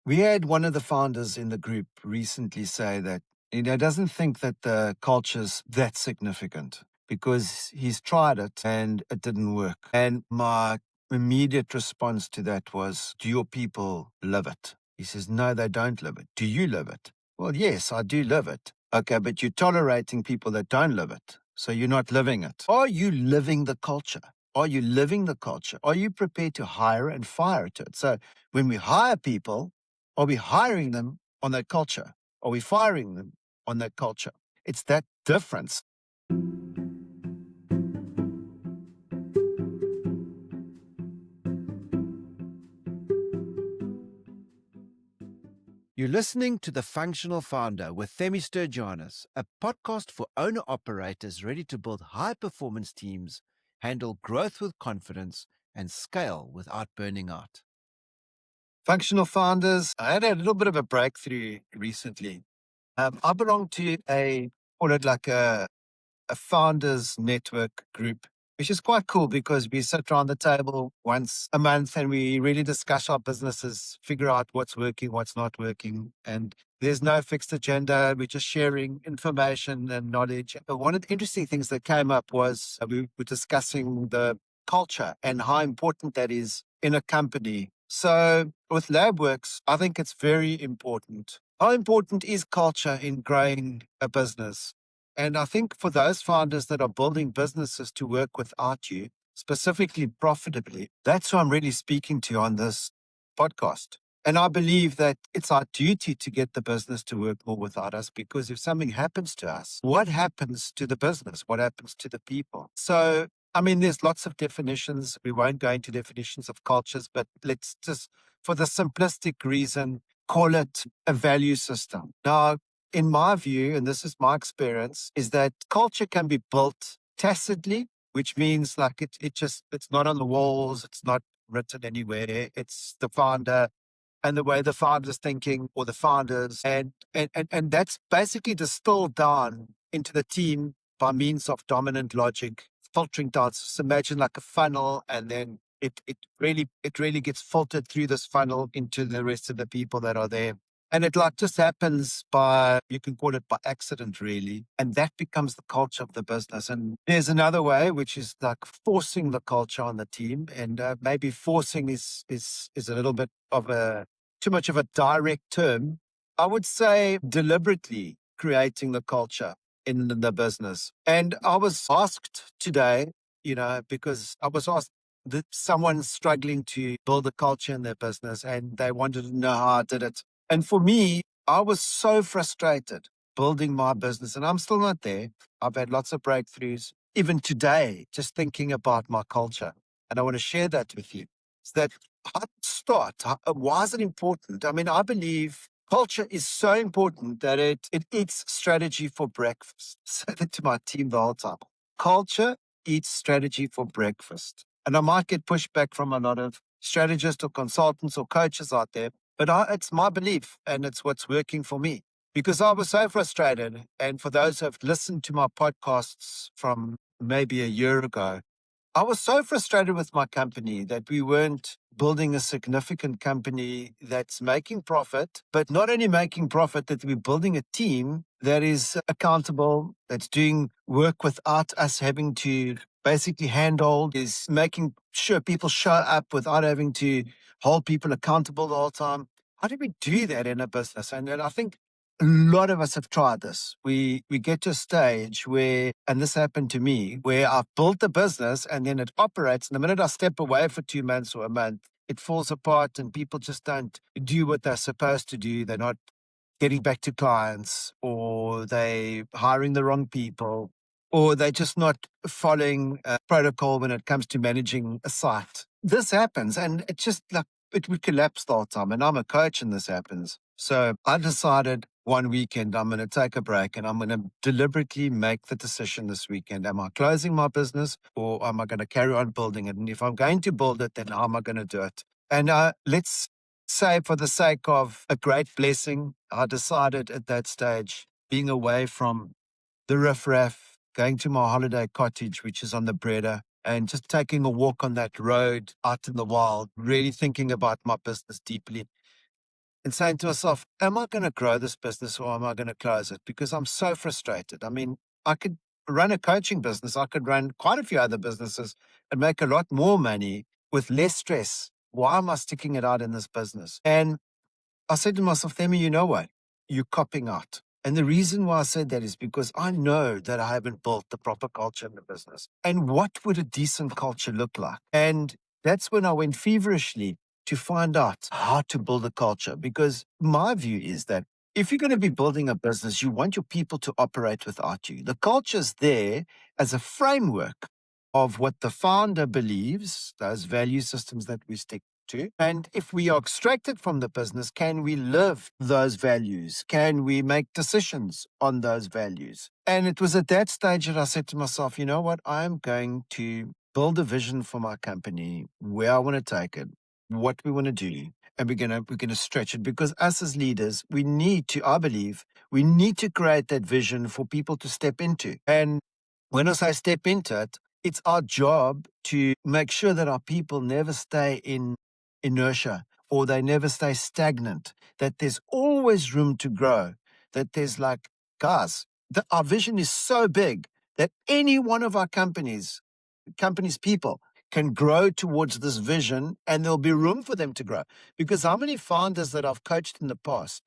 We had one of the founders in the group recently say that doesn't think that the culture's that significant because he's tried it and it didn't work. And my immediate response to that was, do your people live it? He says, no, they don't live it. Do you live it? Well, yes, I do live it. Okay, but you're tolerating people that don't live it. So you're not living it. Are you living the culture? Are you living the culture? Are you prepared to hire and fire to it? So when we hire people, are we hiring them on that culture? Are we firing them on that culture? It's that difference. You're listening to The Functional Founder with Themi Sturgianis, a podcast for owner-operators ready to build high-performance teams, handle growth with confidence, and scale without burning out. Functional founders, I had a little bit of a breakthrough recently. I belong to call it like a founders network group, which is quite cool because we sit around the table once a month and we really discuss our businesses, figure out what's working, what's not working. And there's no fixed agenda. We're just sharing information and knowledge. But one of the interesting things that came up was we were discussing the culture and how important that is in a company. So with LabWorks, I think it's very important. How important is culture in growing a business? And I think for those founders that are building businesses to work without you, specifically profitably, that's who I'm really speaking to on this podcast. And I believe that it's our duty to get the business to work more without us, because if something happens to us, what happens to the business? What happens to the people? So, I mean, there's lots of definitions. We won't go into definitions of cultures, but let's just, for the simplistic reason, call it a value system. Now, in my view, and this is my experience, is that culture can be built tacitly, which means like it's not on the walls, it's not written anywhere. It's the founder and the way the founder's thinking, or the founders. And that's basically distilled down into the team by means of dominant logic, filtering down. So imagine like a funnel, and then it really gets filtered through this funnel into the rest of the people that are there. And it like just happens by, you can call it by accident, really. And that becomes the culture of the business. And there's another way, which is like forcing the culture on the team. And maybe forcing is a little bit of too much of a direct term. I would say deliberately creating the culture in the business. And I was asked today, because I was asked that someone's struggling to build a culture in their business and they wanted to know how I did it. And for me, I was so frustrated building my business, and I'm still not there. I've had lots of breakthroughs, even today, just thinking about my culture. And I want to share that with you. It's that how to start. Why is it important? I mean, I believe culture is so important that it eats strategy for breakfast. I say that to my team the whole time. Culture eats strategy for breakfast. And I might get pushback from a lot of strategists or consultants or coaches out there, but it's my belief, and it's what's working for me, because I was so frustrated. And for those who have listened to my podcasts from maybe a year ago, I was so frustrated with my company that we weren't building a significant company that's making profit, but not only making profit, that we're building a team that is accountable, that's doing work without us having to basically handhold, is making sure people show up without having to hold people accountable the whole time. How do we do that in a business? And I think a lot of us have tried this. We get to a stage where, and this happened to me, where I've built a business and then it operates. And the minute I step away for 2 months or a month, it falls apart and people just don't do what they're supposed to do. They're not getting back to clients, or they hiring the wrong people, or they're just not following protocol when it comes to managing a site. This happens, and it just like it would collapse the whole time. And I'm a coach, and this happens. So I decided one weekend I'm going to take a break, and I'm going to deliberately make the decision this weekend. Am I closing my business, or am I going to carry on building it? And if I'm going to build it, then how am I going to do it? And let's say, for the sake of a great blessing, I decided at that stage, being away from the riffraff, going to my holiday cottage, which is on the Breda, and just taking a walk on that road out in the wild, really thinking about my business deeply. and saying to myself, am I going to grow this business or am I going to close it? Because I'm so frustrated. I mean, I could run a coaching business, I could run quite a few other businesses and make a lot more money with less stress. Why am I sticking it out in this business? And I said to myself, Themi, you know what? You're copping out. And the reason why I said that is because I know that I haven't built the proper culture in the business. And what would a decent culture look like? And that's when I went feverishly to find out how to build a culture. Because my view is that if you're going to be building a business, you want your people to operate without you. The culture's there as a framework of what the founder believes, those value systems that we stick to. And if we are extracted from the business, can we live those values? Can we make decisions on those values? And it was at that stage that I said to myself, you know what? I'm going to build a vision for my company, where I want to take it, what we want to do. And we're gonna stretch it, because us as leaders, we need to, I believe, we need to create that vision for people to step into. And when I say step into it, it's our job to make sure that our people never stay in inertia, or they never stay stagnant, that there's always room to grow, that there's like, guys, our vision is so big that any one of our companies' people can grow towards this vision, and there'll be room for them to grow. Because how many founders that I've coached in the past,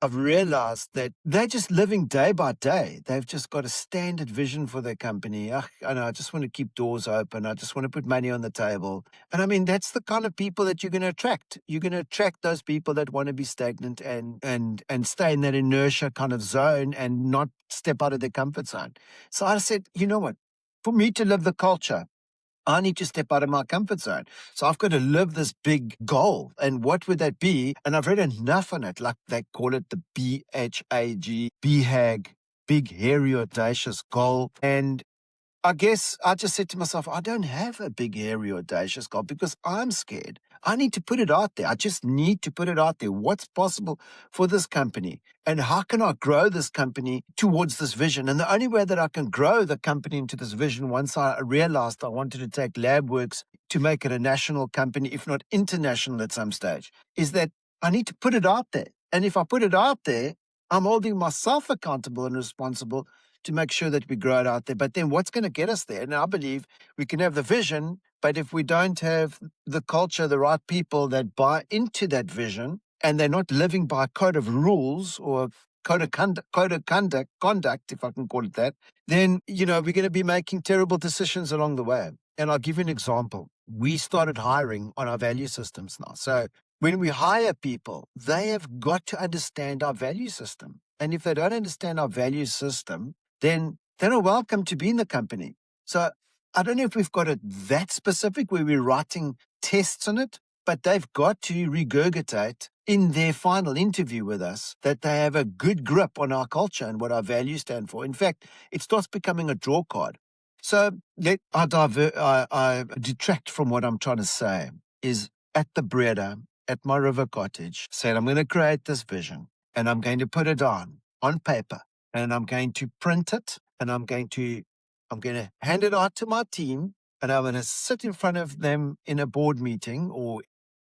I've realized that they're just living day by day. They've just got a standard vision for their company. Ugh, I know, I just want to keep doors open. I just want to put money on the table. And I mean, that's the kind of people that you're going to attract. You're going to attract those people that want to be stagnant and stay in that inertia kind of zone and not step out of their comfort zone. So I said, you know what? For me to live the culture, I need to step out of my comfort zone. So I've got to live this big goal. And what would that be? And I've read enough on it, like they call it the BHAG, big, hairy, audacious goal. And I guess I just said to myself, I don't have a big, hairy, audacious goal because I'm scared. I need to put it out there. I just need to put it out there. What's possible for this company? And how can I grow this company towards this vision? And the only way that I can grow the company into this vision, once I realized I wanted to take LabWorks to make it a national company, if not international at some stage, is that I need to put it out there. And if I put it out there, I'm holding myself accountable and responsible to make sure that we grow it out there. But then what's going to get us there? And I believe we can have the vision, but if we don't have the culture, the right people that buy into that vision, and they're not living by a code of rules or conduct, if I can call it that, then, we're going to be making terrible decisions along the way. And I'll give you an example. We started hiring on our value systems now. So when we hire people, they have got to understand our value system. And if they don't understand our value system, then they're not welcome to be in the company. So I don't know if we've got it that specific where we're writing tests on it, but they've got to regurgitate in their final interview with us that they have a good grip on our culture and what our values stand for. In fact, it starts becoming a draw card. So I detract from what I'm trying to say is at the Breda, at my river cottage, said I'm going to create this vision and I'm going to put it on paper, and I'm going to print it, and I'm going to hand it out to my team, and I'm going to sit in front of them in a board meeting or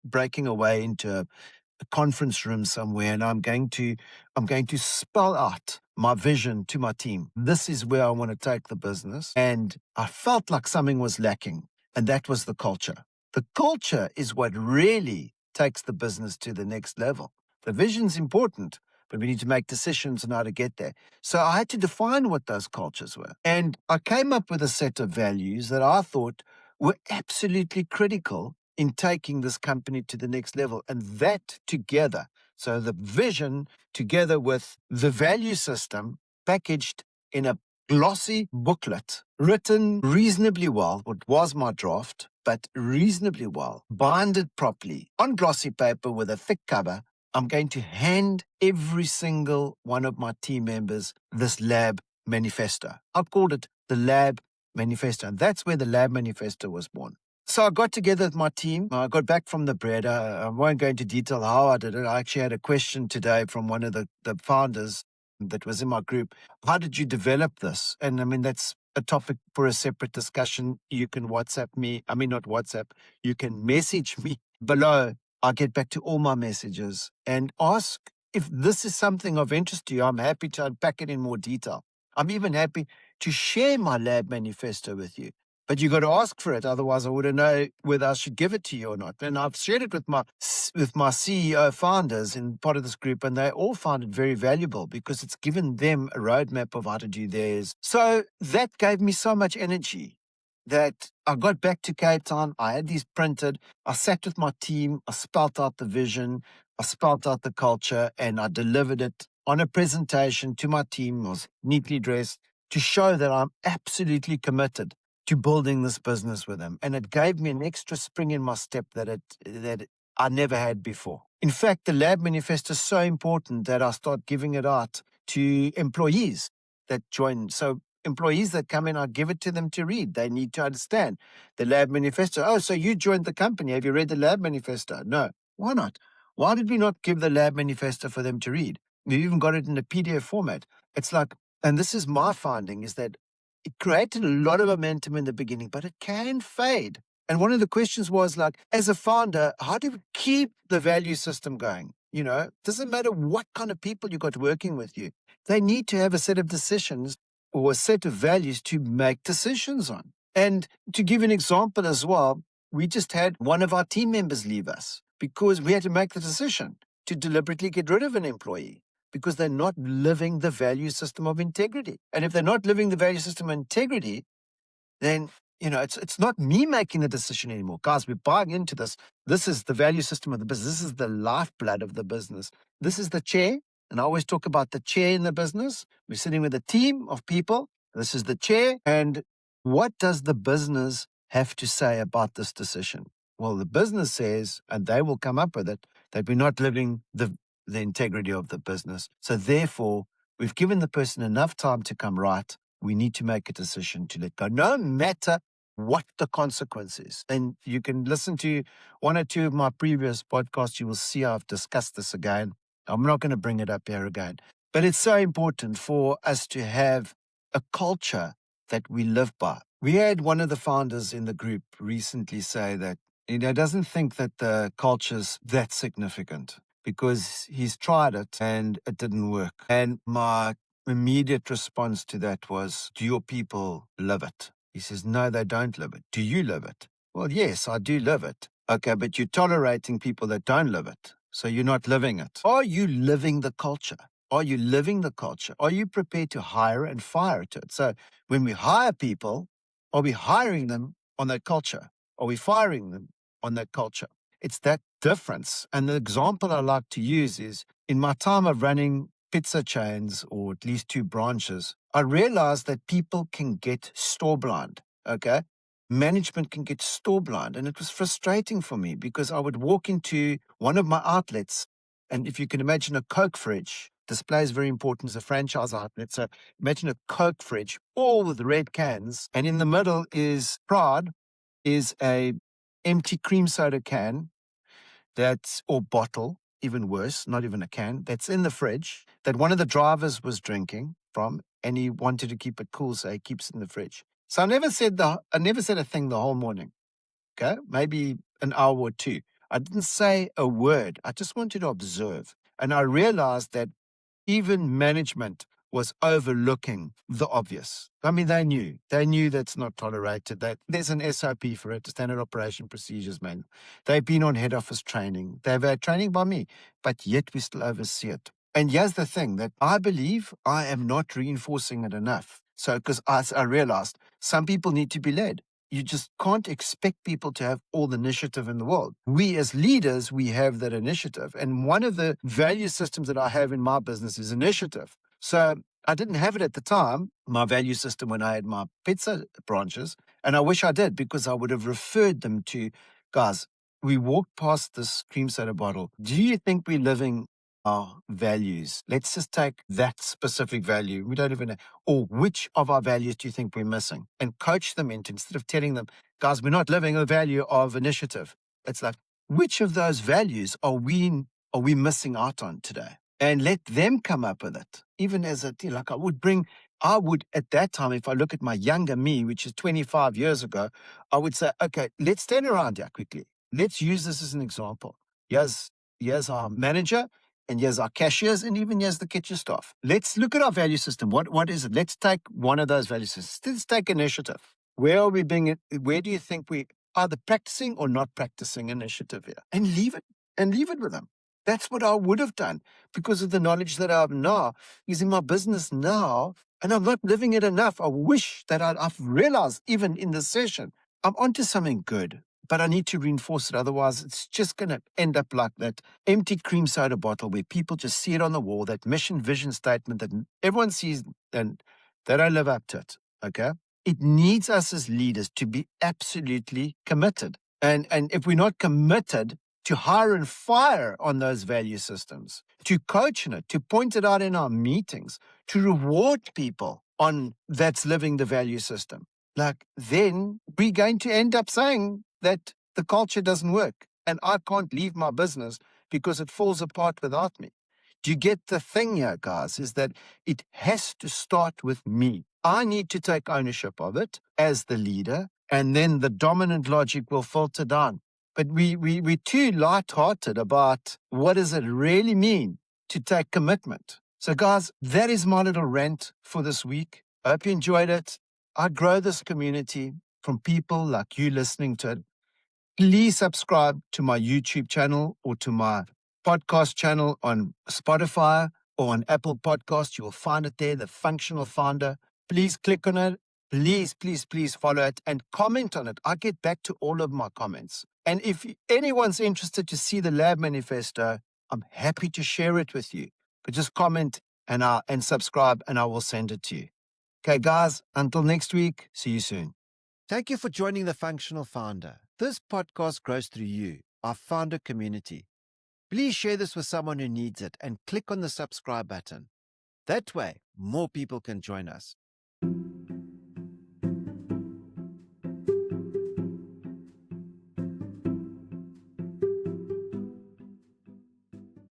breaking away into a conference room somewhere, and I'm going to spell out my vision to my team. This is where I want to take the business. And I felt like something was lacking, and that was the culture. The culture is what really takes the business to the next level. The vision's important, but we need to make decisions on how to get there. So I had to define what those cultures were. And I came up with a set of values that I thought were absolutely critical in taking this company to the next level. And that together, so the vision together with the value system packaged in a glossy booklet, written reasonably well, what was my draft, but reasonably well, binded properly on glossy paper with a thick cover. I'm going to hand every single one of my team members this lab manifesto. I called it the lab manifesto, and that's where the lab manifesto was born. So I got together with my team. I got back from the Breda. I won't go into detail how I did it. I actually had a question today from one of the founders that was in my group. How did you develop this? And I mean, that's a topic for a separate discussion. You can WhatsApp me. I mean, not WhatsApp. You can message me below I get back to all my messages and ask if this is something of interest to you. I'm happy to unpack it in more detail. I'm even happy to share my lab manifesto with you. But you got to ask for it, otherwise I wouldn't know whether I should give it to you or not. And I've shared it with my CEO founders in part of this group, and they all found it very valuable because it's given them a roadmap of how to do theirs. So that gave me so much energy that I got back to Cape Town. I had these printed. I sat with my team. I spelt out the vision. I spelt out the culture, and I delivered it on a presentation to my team. I was neatly dressed to show that I'm absolutely committed to building this business with them. And it gave me an extra spring in my step that I never had before. In fact, the lab manifesto is so important that I start giving it out to employees that join. So employees that come in, I give it to them to read. They need to understand the lab manifesto. Oh, so you joined the company. Have you read the lab manifesto? No. Why not? Why did we not give the lab manifesto for them to read? We even got it in a PDF format. It's like, and this is my finding, is that it created a lot of momentum in the beginning, but it can fade. And one of the questions was like, as a founder, how do we keep the value system going? You know, it doesn't matter what kind of people you got working with you. They need to have a set of decisions or a set of values to make decisions on. And to give an example as well, we just had one of our team members leave us because we had to make the decision to deliberately get rid of an employee because they're not living the value system of integrity. And if they're not living the value system of integrity, then it's not me making the decision anymore. Guys, we're buying into this. This is the value system of the business. This is the lifeblood of the business. This is the chair. And I always talk about the chair in the business. We're sitting with a team of people. This is the chair. And what does the business have to say about this decision? Well, the business says, and they will come up with it, that we're not living the integrity of the business. So therefore, we've given the person enough time to come right. We need to make a decision to let go, no matter what the consequence is. And you can listen to one or two of my previous podcasts. You will see I've discussed this again. I'm not going to bring it up here again. But it's so important for us to have a culture that we live by. We had one of the founders in the group recently say that doesn't think that the culture's that significant because he's tried it and it didn't work. And my immediate response to that was, do your people live it? He says, no, they don't live it. Do you live it? Well, yes, I do live it. Okay, but you're tolerating people that don't live it. So you're not living it. Are you living the culture? Are you living the culture? Are you prepared to hire and fire to it? So when we hire people, are we hiring them on that culture? Are we firing them on that culture? It's that difference. And the example I like to use is in my time of running pizza chains, or at least 2 branches, I realized that people can get store blind. Okay. Management can get store blind. And it was frustrating for me because I would walk into one of my outlets. And if you can imagine a Coke fridge, display is very important as a franchise outlet. So imagine a Coke fridge, all with red cans. And in the middle is Pride, is a empty cream soda can or bottle, even worse, not even a can, that's in the fridge that one of the drivers was drinking from, and he wanted to keep it cool, so he keeps it in the fridge. So I never said a thing the whole morning. Okay, maybe an hour or two. I didn't say a word. I just wanted to observe, and I realized that even management was overlooking the obvious. I mean, they knew that's not tolerated, that there's an SOP for it, standard operation procedures manual. They've been on head office training. They've had training by me, but yet we still oversee it. And here's the thing, that I believe I am not reinforcing it enough. So, because I realized some people need to be led. You just can't expect people to have all the initiative in the world. We as leaders, we have that initiative. And one of the value systems that I have in my business is initiative. So I didn't have it at the time, my value system, when I had my pizza branches. And I wish I did, because I would have referred them to, guys, we walked past this cream soda bottle. Do you think we're living our values? Let's just take that specific value. We don't even know. Or which of our values do you think we're missing? And coach them into, instead of telling them, guys, we're not living a value of initiative. It's like, which of those values are we missing out on today? And let them come up with it. Even as like I would at that time, if I look at my younger me, which is 25 years ago, I would say, okay, let's stand around here quickly. Let's use this as an example. Here's our manager, and here's our cashiers, and even here's the kitchen staff. Let's look at our value system. What is it? Let's take one of those value systems. Let's take initiative. Where are we being? Where do you think we either practicing or not practicing initiative here? And leave it with them. That's what I would have done because of the knowledge that I have now, using my business now, and I'm not living it enough. I wish that I've realized even in this session, I'm onto something good, but I need to reinforce it. Otherwise, it's just going to end up like that empty cream soda bottle where people just see it on the wall, that mission vision statement that everyone sees and they don't live up to it. Okay. It needs us as leaders to be absolutely committed. And if we're not committed to hire and fire on those value systems, to coach in it, to point it out in our meetings, to reward people on that's living the value system, like then we're going to end up saying that the culture doesn't work and I can't leave my business because it falls apart without me. Do you get the thing here, guys? Is that it has to start with me. I need to take ownership of it as the leader, and then the dominant logic will filter down. But we're too light-hearted about what does it really mean to take commitment. So, guys, that is my little rant for this week. I hope you enjoyed it. I grow this community from people like you listening to it. Please subscribe to my YouTube channel or to my podcast channel on Spotify or on Apple Podcasts. You will find it there, The Functional Founder. Please click on it. Please follow it and comment on it. I get back to all of my comments. And if anyone's interested to see the Lab Manifesto, I'm happy to share it with you. But just comment and subscribe and I will send it to you. Okay, guys, until next week, see you soon. Thank you for joining the Functional Founder. This podcast grows through you, our founder community. Please share this with someone who needs it and click on the subscribe button. That way, more people can join us.